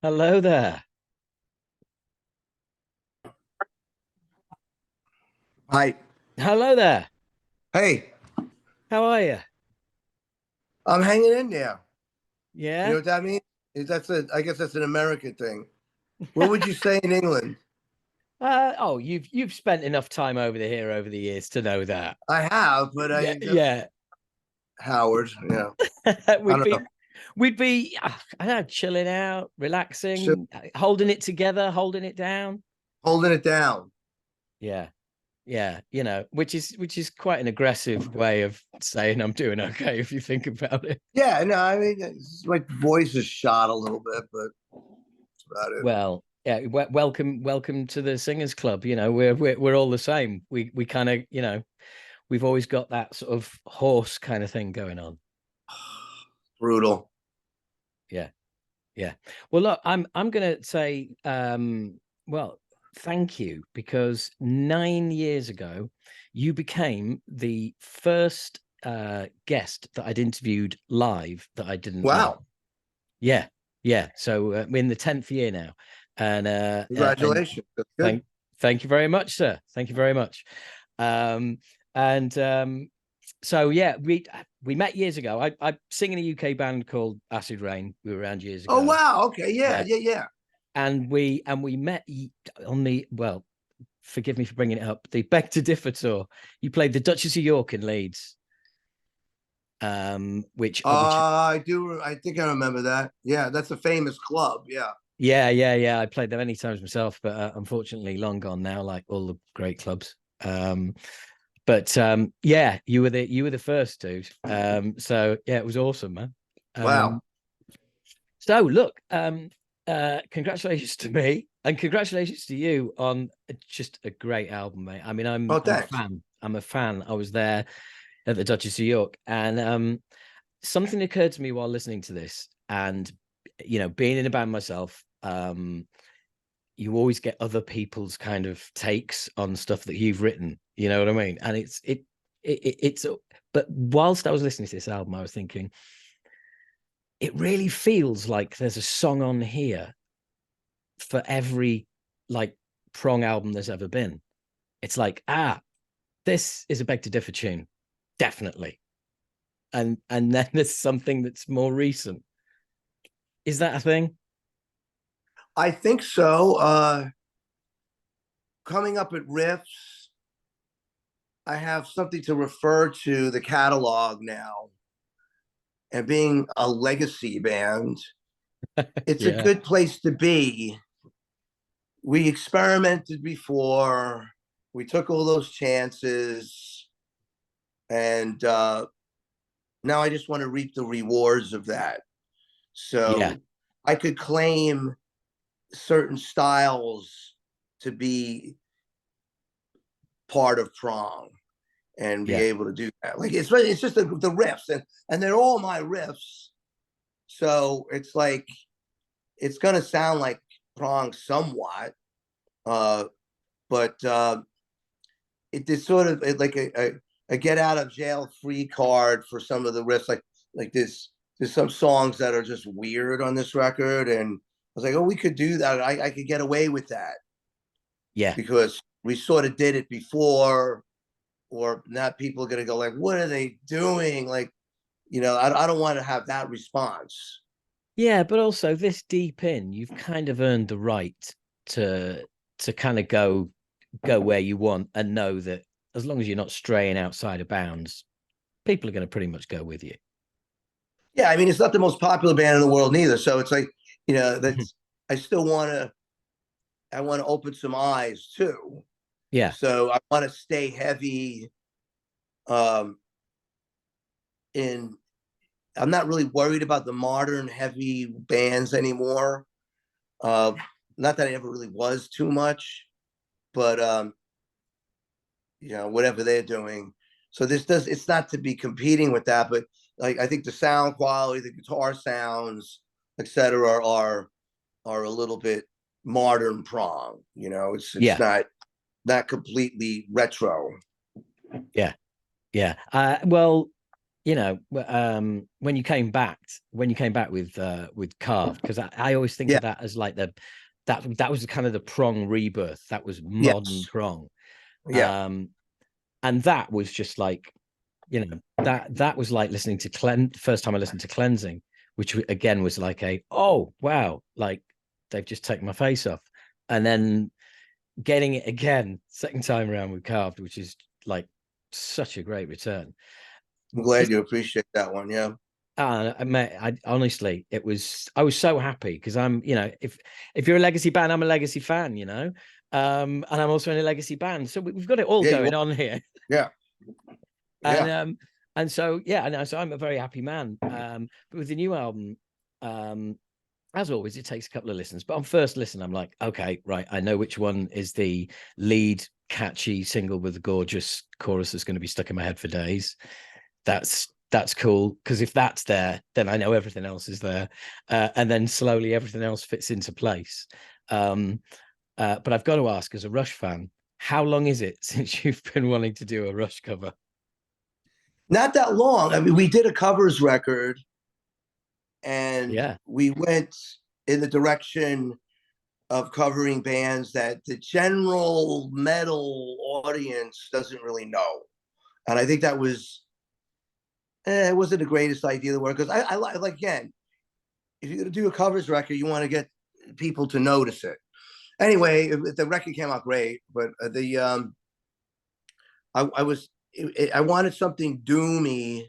Hello there. Hi. Hello there. Hey, How are you? I'm hanging in there. You know Yeah. what that means? I guess that's an American thing. What would you say in England? Oh, you've spent enough time over the years to know that. I have, but Yeah, that's yeah. Howard. I we'd don't know. be we'd be I don't know, chilling out, So relaxing, holding it together, holding it down. holding it down. Yeah. Yeah, which is quite an aggressive way of saying I'm doing okay if you think about it. Yeah, no, I mean, my voice is shot a little bit, but that's about it. Well, yeah, welcome to the Singers Club. We're all the same. We kind of, we've always got that sort of horse kind of thing going on. Brutal. Yeah, yeah. Well, look, I'm gonna say, well, thank you because 9 years ago, you became the first guest that I'd interviewed live that I didn't know. Wow. Yeah, yeah. So we're in the 10th year now, and Congratulations. That's good. thank you very much, sir. Thank you very much. And so yeah, we met years ago. I sing in a UK band called Acid Rain. We were around years Oh ago. wow. Okay. Yeah. Yeah, Yeah. and we met on the, well, forgive me for bringing it up, the Beg to Differ tour. You played the Duchess of York in Leeds. Which I do. I think I remember that. Yeah, that's a famous club. Yeah. yeah. I played there many times myself, but unfortunately long gone now, like all the great clubs. But yeah, you were the first dude. So yeah, it was awesome, man. Wow. So look, congratulations to me and congratulations to you on just a great album, mate. I mean, I'm Oh, I'm a thanks. fan. I'm a fan. I was there at the Duchess of York, and something occurred to me while listening to this, and being in a band myself, you always get other people's kind of takes on stuff that you've written. You know what I mean? And it's. But whilst I was listening to this album, I was thinking, it really feels like there's a song on here for every like Prong album there's ever been. It's like, this is a Beg to Differ tune, definitely. And then there's something that's more recent. Is that a thing? I think so. Coming up at riffs, I have something to refer to the catalog now. And being a legacy band, it's a Yeah, good place to be. We experimented before, we took all those chances, and now I just want to reap the rewards of that. yeah, So I could claim certain styles to be part of Prong and be yeah, able to do that. Like it's just the riffs, and they're all my riffs. So it's like it's gonna sound like Prong somewhat, uh, but it is sort of like a get out of jail free card for some of the riffs. Like there's some songs that are just weird on this record, and I was like, oh, we could do that. I could get away with that yeah. because we sort of did it before, or not people are going to go like, what are they doing? Like, I don't want to have that response. Yeah, but also this deep in, you've kind of earned the right to kind of go where you want and know that as long as you're not straying outside of bounds, people are going to pretty much go with you. Yeah, I mean, it's not the most popular band in the world neither. So it's like, that's I still I want to open some eyes too. Yeah, So I want to stay heavy um in I'm not really worried about the modern heavy bands anymore. Uh Not that I ever really was too much, but whatever they're doing. So this does it's not to be competing with that, but like I think the sound quality, the guitar sounds, etc., are a little bit modern Prong. It's yeah, not completely retro. yeah, yeah. Well, you know, when you came back with Carved, because I always think Yeah. of that as like that was kind of the Prong Rebirth. That was modern Yes. Prong. Yeah. Um, and that was just like, you know, that was like listening to first time I listened to Cleansing, which again was like oh wow, like they've just taken my face off. And then getting it again second time around with Carved, which is like such a great return. I'm glad It's, you appreciate that one. Yeah. I honestly, I was so happy because I'm, you know, if you're a legacy band, I'm a legacy fan, you know, and I'm also in a legacy band, so we've got it all Yeah. You going are. on here. Yeah. And Yeah. so yeah, and so I'm a very happy man. But with the new album, as always, it takes a couple of listens. But on first listen, I'm like, okay, right, I know which one is the lead catchy single with the gorgeous chorus that's going to be stuck in my head for days. That's cool, because if that's there, then I know everything else is there, and then slowly everything else fits into place. But I've got to ask, as a Rush fan, how long is it since you've been wanting to do a Rush cover? Not that long. I mean, we did a covers record, and Yeah, we went in the direction of covering bands that the general metal audience doesn't really know. And I think that was, it wasn't the greatest idea in the world, because I like, again, if you're going to do a covers record, you want to get people to notice it. Anyway, the record came out great, but I was, I wanted something doomy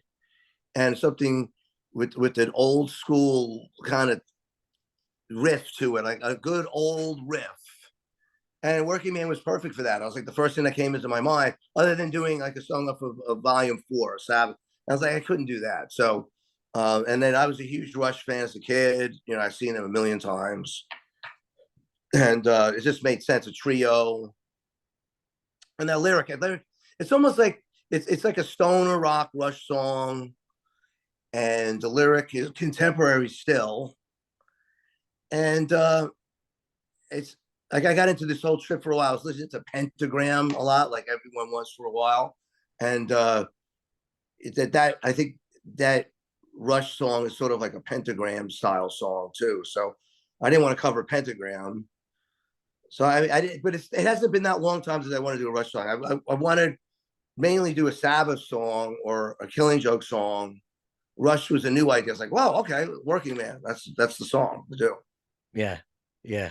and something with an old school kind of riff to it, like a good old riff. And Working Man was perfect for that. I was like, the first thing that came into my mind, other than doing like a song off of Volume 4, Sabbath. I was like, I couldn't do that. So, and then I was a huge Rush fan as a kid. You know, I've seen them a million times. And it just made sense. A trio. And that lyric, it's almost like, it's like a stoner rock Rush song. And the lyric is contemporary still. And it's like, I got into this whole trip for a while. I was listening to Pentagram a lot, like everyone was for a while. And that I think that Rush song is sort of like a Pentagram style song too. So I didn't want to cover Pentagram. So I did, but it hasn't been that long time since I want to do a Rush song. I want to mainly do a Sabbath song or a Killing Joke song. Rush was a new idea. It's like, wow, okay, Working Man. That's the song to do. yeah, yeah.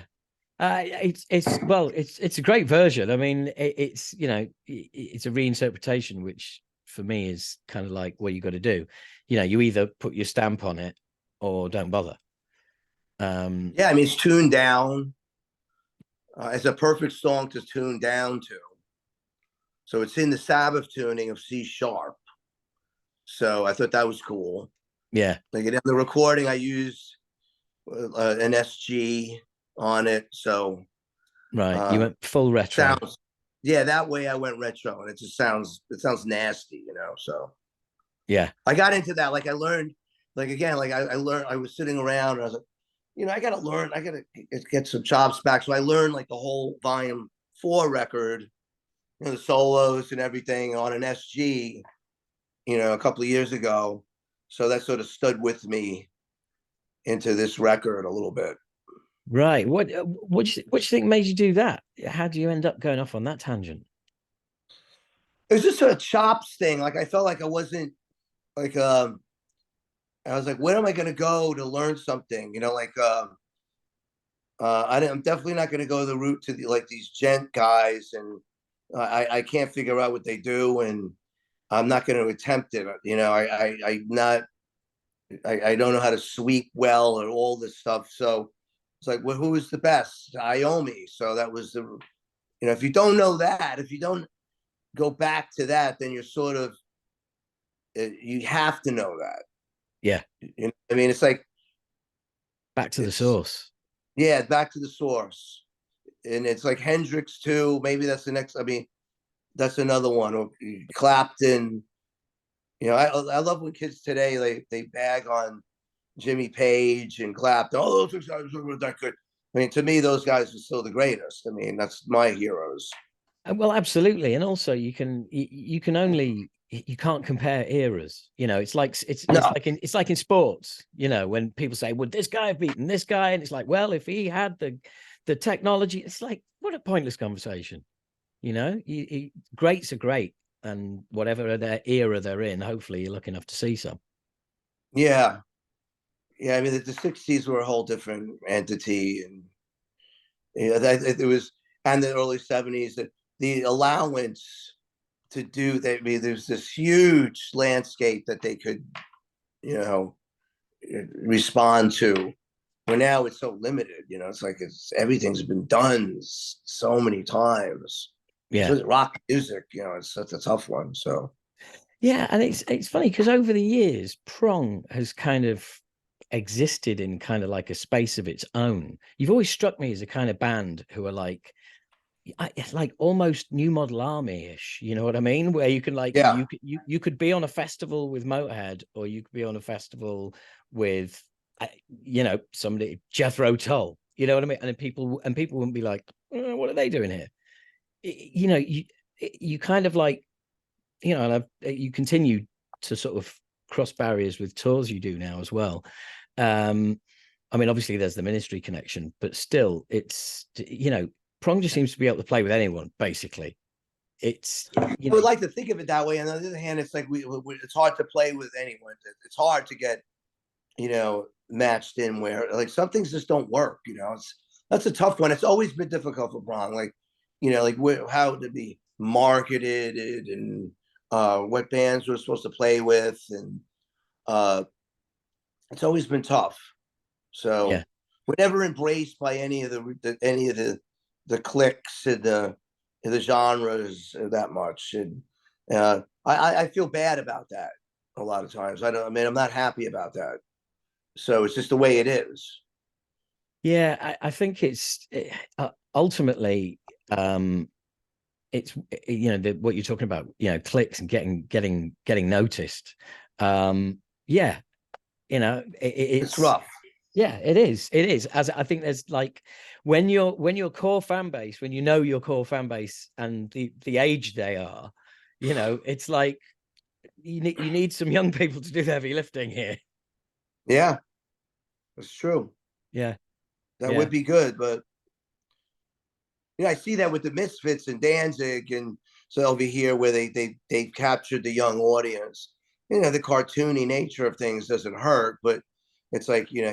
It's a great version. I mean, it's, you know, it's a reinterpretation, which for me is kind of like what you got to do. You know, you either put your stamp on it or don't bother. Yeah, I mean, it's tuned down. It's a perfect song to tune down to. So it's in the Sabbath tuning of C sharp. So I thought that was cool. Yeah, Like in the recording, I used an SG on it. So right. You went full retro. sounds, yeah, that way I went retro, and it sounds nasty, you know. So Yeah, I got into that. Like I learned, like again, like I learned, I was sitting around and I was like, you know, I got to learn, I got to get some chops back. So I learned like the whole Volume 4 record, you know, the solos and everything on an SG, you know, a couple of years ago. So that sort of stood with me into this record a little bit. right. What do you think made you do that? How do you end up going off on that tangent? It was just a chops thing. Like I felt like I wasn't like I was like, where am I going to go to learn something? You know, like I'm definitely not going to go the route to like these gent guys, and I can't figure out what they do, and I'm not going to attempt it. You know, I'm not, I don't know how to sweep well and all this stuff. So it's like, well, who is the best? Iomi. So that was the, you know, if you don't know that, if you don't go back to that, then you're sort of, you have to know that. Yeah, You know, I mean, it's like, back to the it's, source. yeah, back to the source. And it's like Hendrix too. Maybe that's the next. I mean, that's another one. Or Clapton. You know, I love when kids today they bag on Jimmy Page and Clapton. Oh, those guys were that good. I mean, to me, those guys are still the greatest. I mean, that's my heroes. Well, absolutely, and also you can only you can't compare eras. You know, it's like No, it's like in sports. You know, when people say, "Would this guy have beaten this guy?" and it's like, well, if he had the technology, it's like, what a pointless conversation. You know, greats are great, and whatever their era they're in, hopefully you're lucky enough to see some. yeah, yeah. I mean, the '60s were a whole different entity, and it was, and the early '70s. That the allowance to do that. I mean, there's this huge landscape that they could, you know, respond to. Where now it's so limited. You know, it's like everything's been done so many times. Yeah. So rock music, you know, it's such a tough one. So Yeah, and it's funny because over the years, Prong has kind of existed in kind of like a space of its own. You've always struck me as a kind of band who are like, it's like almost New Model Army-ish. You know what I mean? Where you can like yeah, you could be on a festival with Motorhead, or you could be on a festival with, you know, somebody Jethro Tull. You know what I mean? And people wouldn't be like, what are they doing here? You know, you kind of like, you know, and you continue to sort of cross barriers with tours you do now as well. I mean, obviously there's the Ministry connection, but still, it's, you know, Prong just seems to be able to play with anyone. Basically, it's, I you know, would like to think of it that way. On the other hand, it's like it's hard to play with anyone. It's hard to get, you know, matched in where like some things just don't work. You know, that's a tough one. It's always been difficult for Prong. Like, you know, like how to be marketed and what bands we're supposed to play with, and uh, it's always been tough. yeah, So we're never embraced by any of the cliques and the genres that much, and I feel bad about that a lot of times. I don't. I mean, I'm not happy about that. So it's just the way it is. yeah. I think it's ultimately, it's, you know, what you're talking about, you know, clicks and getting noticed. Yeah, you know, It's it's, rough. yeah, it is. It is. As I think there's like when your core fan base, when you know your core fan base and the age they are, you know, it's like you need some young people to do the heavy lifting here. Yeah, it's true. Yeah, That yeah, would be good, but yeah, I see that with the Misfits and Danzig, and so over here where they captured the young audience. You know, the cartoony nature of things doesn't hurt, but it's like, you know,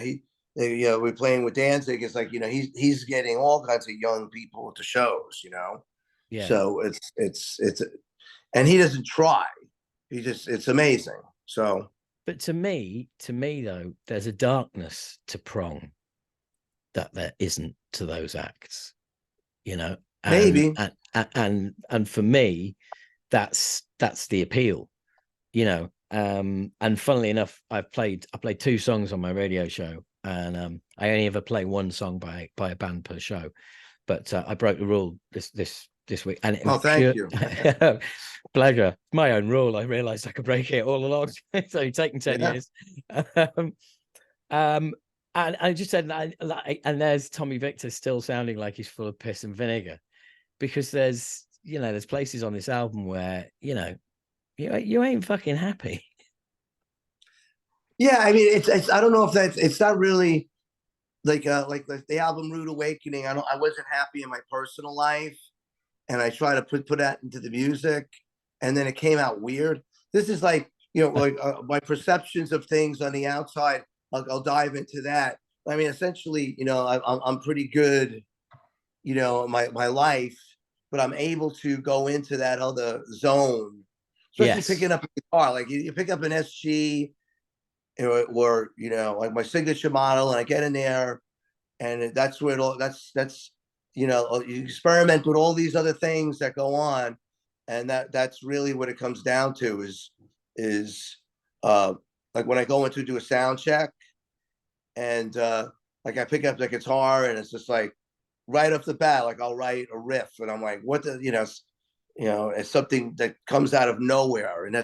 you know, we're playing with Danzig. It's like, you know, he's getting all kinds of young people to shows. You know, yeah. so it's and he doesn't try. He just it's amazing. So But to me though, there's a darkness to Prong that there isn't to those acts, you know. And maybe and for me, that's the appeal, you know. And funnily enough, I played two songs on my radio show, and I only ever play one song by a band per show. But I broke the rule this week, and it was oh, thank pure you. pleasure. My own rule. I realized I could break it all along. It's only taken 10 Yeah, years. um, um, and I just said, and there's Tommy Victor still sounding like he's full of piss and vinegar, because there's, you know, there's places on this album where, you know, you ain't fucking happy. yeah. I mean, it's I don't know if that's it's not really like the album Rude Awakening. I wasn't happy in my personal life, and I try to put that into the music, and then it came out weird. This is like, you know, like my perceptions of things on the outside. I'll dive into that. I mean, essentially, you know, I'm pretty good, you know, my life, but I'm able to go into that other zone, especially Yes. picking up a guitar. Like you pick up an SG, or you know, like my signature model, and I get in there, and that's where it all that's you know, you experiment with all these other things that go on, and that's really what it comes down to is uh like when I go into do a sound check, and like I pick up the guitar, and it's just like right off the bat, like I'll write a riff, and I'm like, what the, you know, it's something that comes out of nowhere, and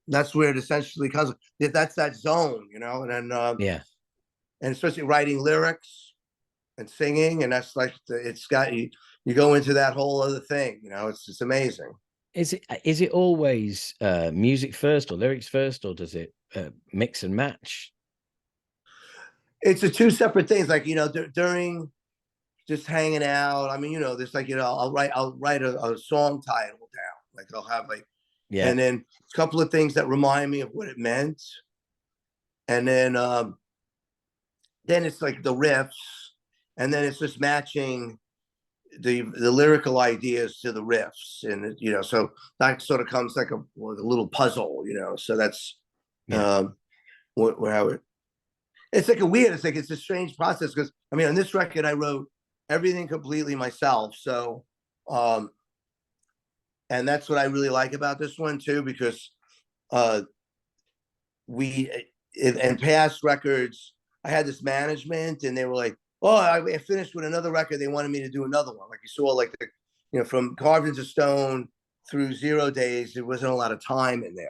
that's where it essentially comes. That's that zone, you know, and then Yeah. and especially writing lyrics and singing, and that's like it's got you go into that whole other thing, you know. It's amazing. Is it always music first or lyrics first, or does it mix and match? It's the two separate things. Like, during just hanging out. I mean, there's like, I'll write a song title down. Like I'll have like, Yeah, and then a couple of things that remind me of what it meant. And then it's like the riffs, and then it's just matching the lyrical ideas to the riffs, and so that sort of comes like a little puzzle. So that's yeah, um, how it's like it's a strange process, because I mean, on this record I wrote everything completely myself. So um, and that's what I really like about this one too, because uh, we in past records I had this management, and they were like, oh, I finished with another record, they wanted me to do another one. Like you saw, like from Carved into Stone through 0 Days, there wasn't a lot of time in there,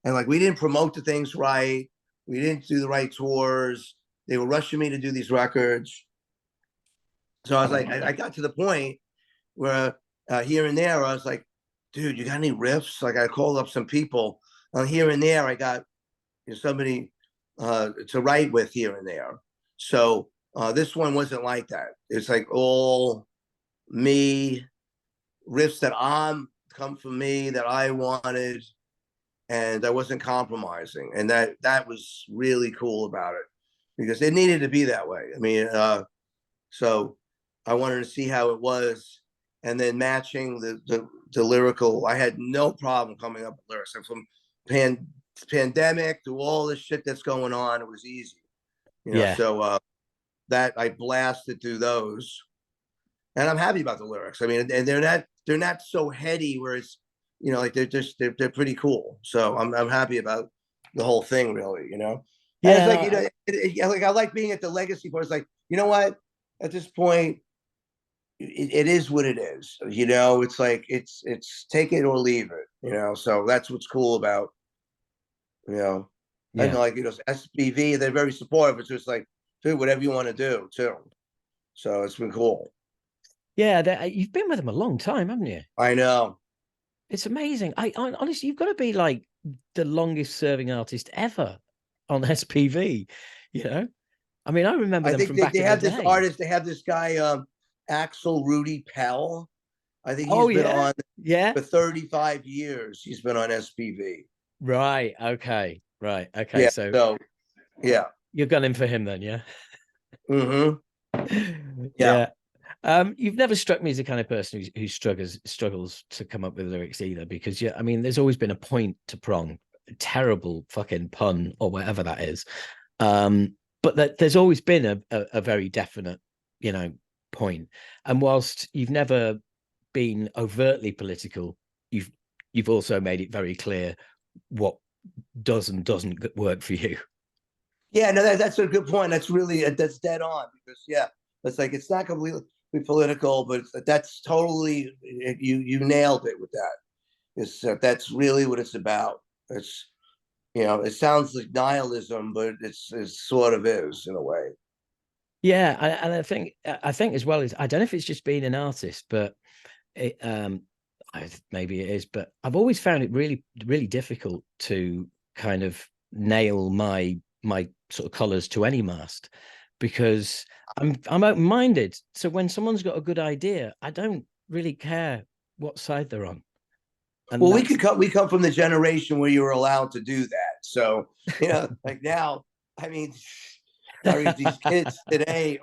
and like we didn't promote the things right, we didn't do the right tours, they were rushing me to do these records. So I was like, I got to the point where here and there I was like, dude, you got any riffs? Like I called up some people. Here and there I got somebody to write with here and there. So this one wasn't like that. It's like all me, riffs that come from me, that I wanted, and I wasn't compromising, and that was really cool about it, because it needed to be that way. I mean, so I wanted to see how it was, and then matching the lyrical. I had no problem coming up with lyrics. And from pandemic to all this shit that's going on, it was easy. yeah, So that I blasted through those, and I'm happy about the lyrics. I mean, and they're not so heady where it's like they're pretty cool. So I'm happy about the whole thing, really. And it's yeah. like, No, like I like being at the legacy part. It's like, you know what, at this point it is what it is. It's like it's take it or leave it. So that's what's cool about you know and yeah, like SBV, they're very supportive. It's just like, dude, whatever you want to do too. So it's been cool. yeah. You've been with them a long time, haven't you? I know. It's amazing. I honestly, you've got to be like the longest serving artist ever on SPV. You know, I mean, I remember I them think from they back in the have this day. artist. They have this guy, Axel Rudy Pell. I think Oh he's been yeah, on yeah. for 35 years. He's been on SPV. Right. Okay. Right. Okay. Yeah. So So yeah. you're gunning for him then, yeah? Mm-hmm. Yeah. Yeah. You've never struck me as the kind of person who struggles to come up with lyrics either, because yeah, I mean, there's always been a point to Prong, terrible fucking pun or whatever that is. But there's always been a very definite, you know, point. And whilst you've never been overtly political, you've also made it very clear what does and doesn't work for you. Yeah. No, that's a good point. That's dead on, because yeah, it's like it's not completely political, but that's totally you nailed it with that. That's really what it's about. It's it sounds like nihilism, but it sort of is in a way. Yeah, and I think as well is, I don't know if it's just being an artist, but it maybe it is, but I've always found it really difficult to kind of nail my sort of colors to any mast, because I'm open-minded. So when someone's got a good idea, I don't really care what side they're on. And Well, that's we come from the generation where you were allowed to do that. So like now, I mean, these kids today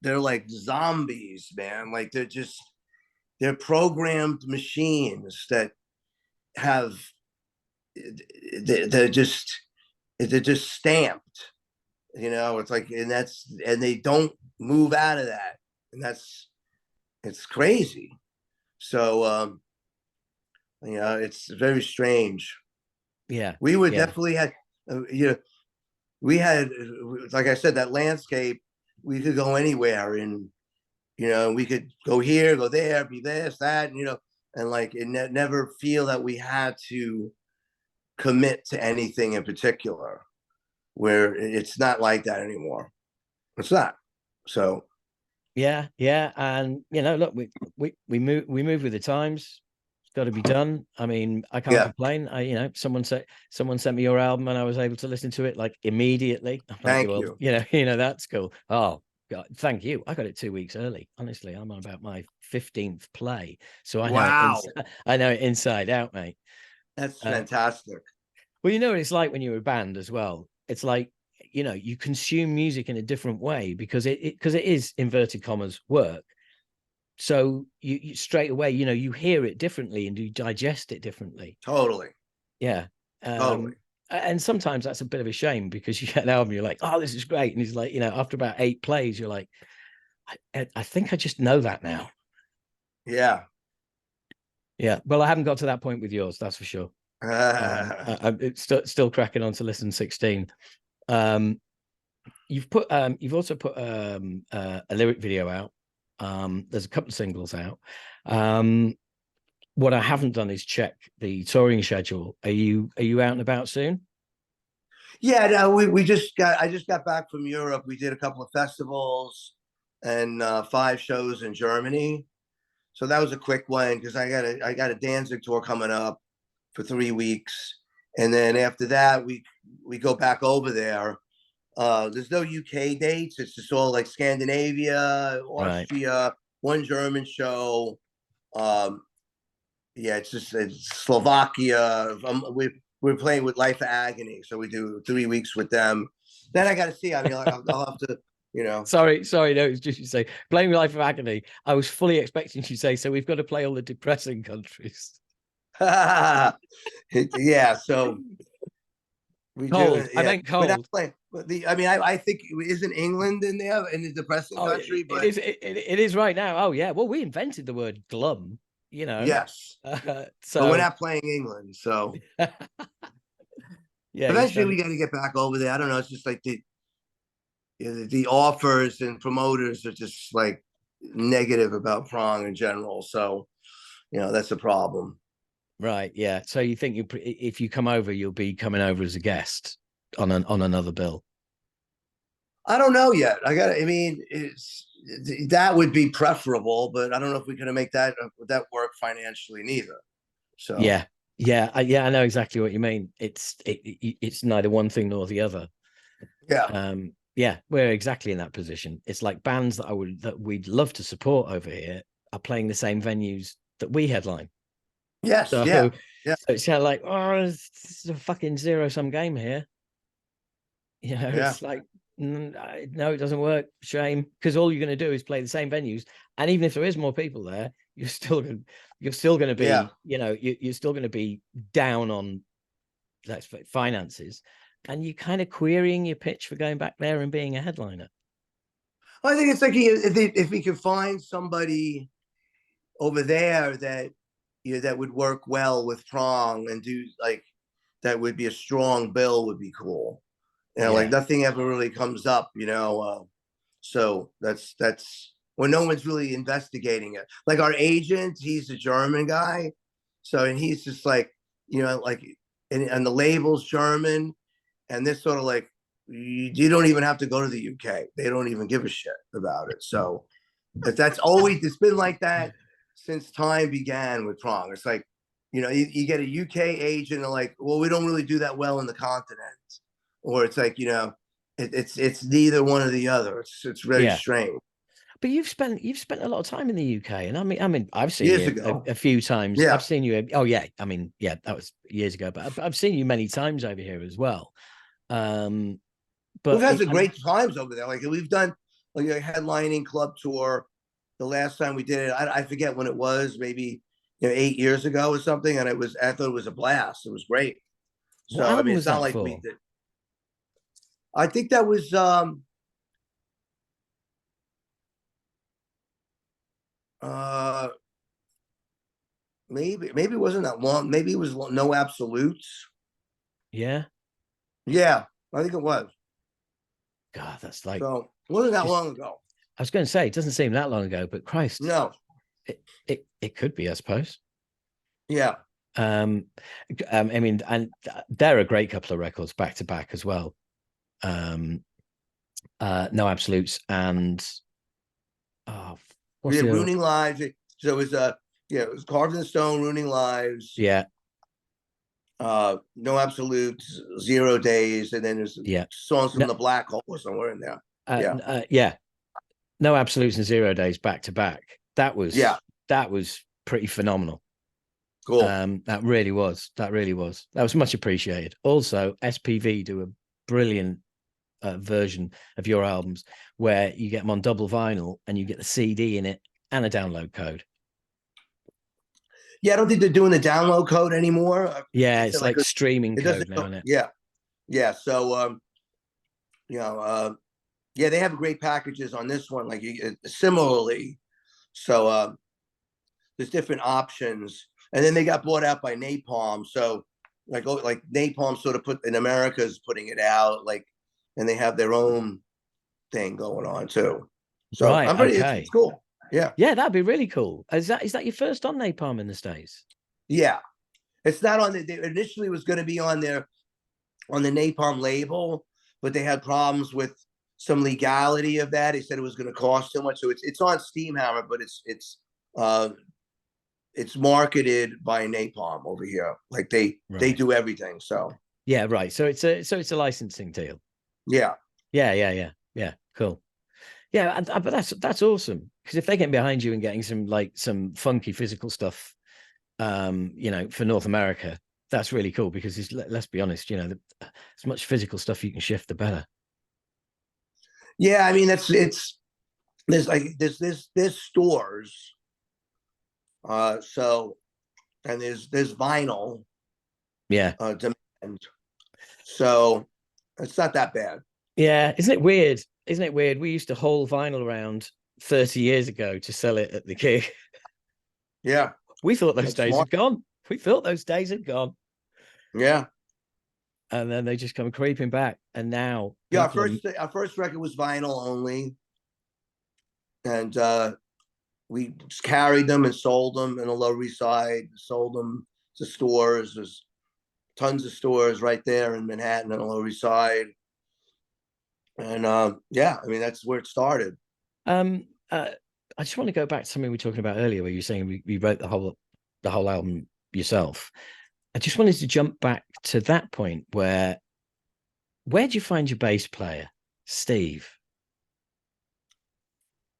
they're like zombies, man. Like they're programmed machines that have they're just stamped. It's like, and they don't move out of that, and it's crazy. So it's very strange. yeah, We would yeah, definitely had we had, like I said, that landscape. We could go anywhere, and we could go here, go there, be this, that, and like never feel that we had to commit to anything in particular. Where it's not like that anymore. It's not. So yeah, yeah. And look, we move with the times. got to be done. I mean, I can't Yeah. complain. Someone sent me your album and I was able to listen to it like immediately. I'm like, Thank well, you. that's cool. Oh God, thank you. I got it 2 weeks early. Honestly, I'm on about my 15th play, so Wow. I know it inside out, mate. That's fantastic. Well, you know what it's like when you're a band as well. It's like, you consume music in a different way because it is inverted commas work. So you straight away, you hear it differently and you digest it differently. Totally. Yeah. Totally. And sometimes that's a bit of a shame because you get an album, you're like, oh, this is great. And it's like, after about 8 plays, you're like, I think I just know that now. Yeah. Yeah. Well, I haven't got to that point with yours, that's for sure. It's still cracking on to listen 16. You've also put a lyric video out. There's a couple of singles out. What I haven't done is check the touring schedule. Are you out and about soon? Yeah, no, I just got back from Europe. We did a couple of festivals and 5 shows in Germany. So that was a quick one because I got a Danzig tour coming up for 3 weeks. And then after that we go back over there. There's no UK dates. It's just all like Scandinavia, Austria, right. One German show. Yeah, it's Slovakia. We're playing with Life of Agony, so we do 3 weeks with them. Then I got to see. I mean, I'll have to, Sorry, no, it's just you say playing with Life of Agony. I was fully expecting you to say, so we've got to play all the depressing countries. Yeah, so we cold. do. Yeah. I meant cold. I think isn't England in there in the depressing country? But it is right now. Oh yeah. Well, we invented the word glum. Yes. So but we're not playing England, so yeah. Eventually, we got to get back over there. I don't know. It's just like the offers and promoters are just like negative about Prong in general. So, that's a problem. Right. Yeah. So you think if you come over, you'll be coming over as a guest on another bill? I don't know yet. That would be preferable, but I don't know if we're going to make that work financially neither. So yeah, I know exactly what you mean. It's neither one thing nor the other. Yeah. Yeah, we're exactly in that position. It's like bands that we'd love to support over here are playing the same venues that we headline. Yes. So, yeah. So it's kind of like, oh, it's a fucking zero-sum game here. It's like, no, it doesn't work. Shame, because all you're going to do is play the same venues, and even if there is more people there, you're still going to be, you're still going to be down on finances, and you're kind of querying your pitch for going back there and being a headliner. Well, I think it's like if we could find somebody over there that that would work well with Prong and do like that would be a strong bill would be cool. Like nothing ever really comes up, so that's when no one's really investigating it. Like our agent, he's a German guy, and he's just like, and the label's German, and this sort of like you don't even have to go to the UK. They don't even give a shit about it. So it's been like that since time began with Prong. It's like, you get a UK agent and like, well, we don't really do that well in the continent. Or it's like, it's neither one or the other. It's very strange. But you've spent a lot of time in the UK, and I mean, I've seen you a few times. Yeah. I've seen you. Oh yeah, I mean, yeah, that was years ago, but I've seen you many times over here as well. But we've had some great times over there. Like we've done like a headlining club tour. The last time we did it, I forget when it was, maybe 8 years ago or something, and I thought it was a blast. It was great. So I mean, it's not like we did. I think that was maybe it wasn't that long. Maybe it was No Absolutes. Yeah, I think it was. God, that's like, so it wasn't that long ago. I was going to say it doesn't seem that long ago, but Christ, no, it could be, I suppose. Yeah. I mean, and they're a great couple of records back to back as well. No Absolutes and Ruining Lives. So it was Yeah, it was Carved in Stone, Ruining Lives. Yeah. No Absolutes, 0 Days, and then there's Yeah. songs from No, the Black Hole or somewhere in there. Yeah. Yeah. No Absolutes and 0 Days back to back. That was pretty phenomenal. Cool. That really was. That was much appreciated. Also, SPV do a brilliant version of your albums where you get them on double vinyl and you get the CD in it and a download code. Yeah, I don't think they're doing the download code anymore. Yeah, it's like streaming code now, isn't it? Yeah. So, yeah, they have great packages on this one. Like similarly, so there's different options, and then they got bought out by Napalm. So, like Napalm sort of put in America's putting it out, like, and they have their own thing going on too. So right, I'm pretty. Okay. It's cool. Yeah. Yeah, that'd be really cool. Is that your first on Napalm in the States? Yeah. It's not on the. Initially was going to be on the Napalm label, but they had problems with some legality of that. They said it was going to cost too much. So it's on Steamhammer, but it's marketed by Napalm over here. Like they do everything. So yeah, right. So it's a licensing deal. Yeah. Cool. Yeah, but that's awesome, because if they're getting behind you and getting some funky physical stuff, for North America, that's really cool, because let's be honest, as much physical stuff you can shift, the better. Yeah, I mean there's stores, so, and there's vinyl, demand, so it's not that bad. Yeah, isn't it weird? We used to haul vinyl around 30 years ago to sell it at the gig. Yeah, we thought those days had gone. Yeah. And then they just come creeping back. And now, our first record was vinyl only, and we just carried them and sold them in the Lower East Side. Sold them to stores. There's tons of stores right there in Manhattan and the Lower East Side. And yeah, I mean that's where it started. I just want to go back to something we were talking about earlier, where you were saying we wrote the whole album yourself. I just wanted to jump back to that point where'd you find your bass player, Steve?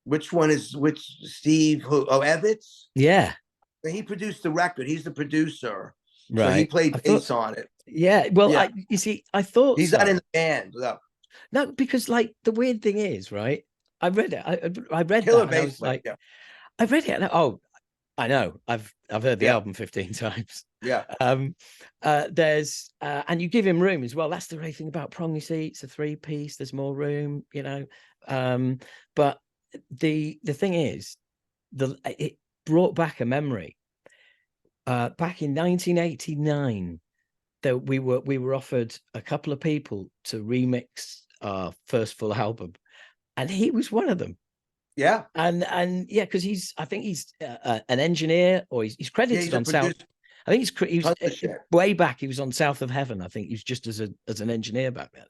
Which Steve? Evans? Yeah. He produced the record. He's the producer. Right. So he played bass on it. Yeah. Well, yeah. I thought he's not in the band. No, because like the weird thing is, right? I read it. I read Killer that. Bass, I was like, I read it. And I know. I've heard the album 15 times. Yeah. There's and you give him room as well. That's the great thing about Prong. You see, it's a 3-piece. There's more room, But the thing is, it brought back a memory. Back in 1989, that we were offered a couple of people to remix our first full album, and he was one of them. Yeah. And yeah, because I think he's an engineer, or he's credited on South. I think he was way back. He was on South of Heaven. I think he was just as an engineer back then.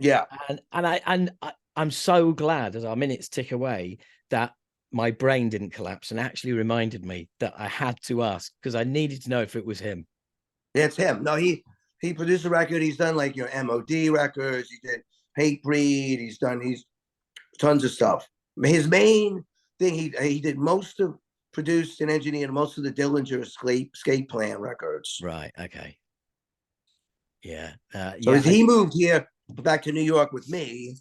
Yeah. And I'm so glad, as our minutes tick away, that my brain didn't collapse and actually reminded me that I had to ask, because I needed to know if it was him. Yeah, it's him. No, he produced a record. He's done like MOD records. He did Hatebreed. He's tons of stuff. His main thing, he did produced and engineered most of the Dillinger Escape Plan records. Right. Okay. Yeah. So he moved here back to New York with me.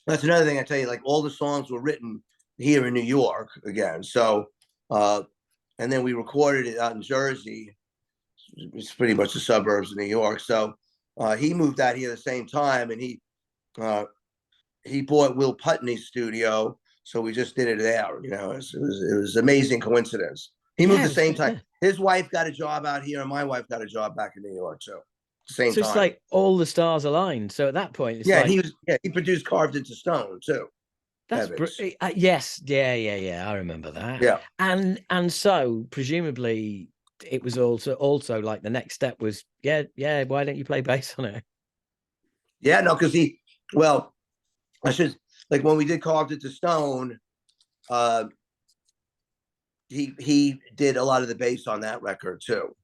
That's another thing I tell you. Like all the songs were written here in New York again. So, and then we recorded it out in Jersey. It's pretty much the suburbs of New York. So he moved out here at the same time, and he bought Will Putney's studio, so we just did it there. It was an amazing coincidence. He moved the same time. His wife got a job out here, and my wife got a job back in New York. So same time. It's like all the stars aligned. So at that point, it's he produced Carved into Stone too. That's yes, yeah. I remember that. Yeah, and so presumably it was also like the next step was why don't you play bass on it? Yeah, no, because I should, like when we did Carved into Stone, he did a lot of the bass on that record too.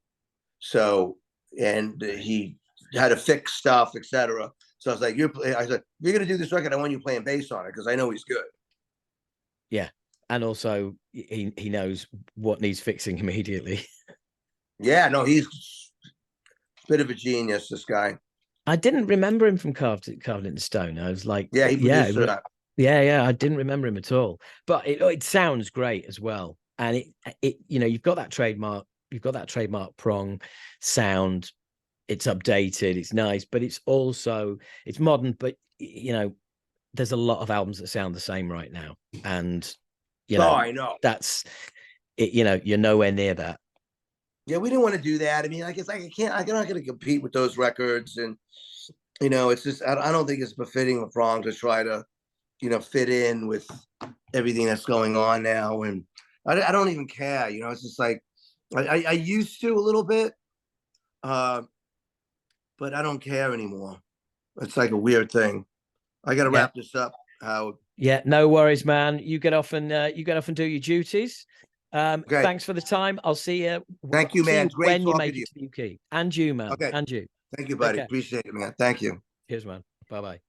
So, and he had to fix stuff, etc. So I was like, I said, you're gonna do this record, I want you playing bass on it because I know he's good. Yeah, and also he knows what needs fixing immediately. Yeah, no, he's a bit of a genius, this guy. I didn't remember him from Carved in Stone. I was like, Yeah, he produced that. yeah. I didn't remember him at all. But it sounds great as well. And it you've got that trademark. You've got that trademark prong sound. It's updated. It's nice, but it's modern. But there's a lot of albums that sound the same right now, and I know that's it. You're nowhere near that. Yeah, we didn't want to do that. I mean, I guess I'm not going to compete with those records, and it's just I don't think it's befitting of Prong to try to, fit in with everything that's going on now, and I don't even care. It's just like I used to a little bit, but I don't care anymore. It's like a weird thing. I got to wrap this up, Howard. Yeah, no worries, man. You get off and do your duties. Okay. Thanks for the time. I'll see you. Thank you, man. Great when you talking make to you. it to the UK. And you, man. Okay. And you. Thank you, buddy. Okay. Appreciate it, man. Thank you. Cheers, man. Bye-bye.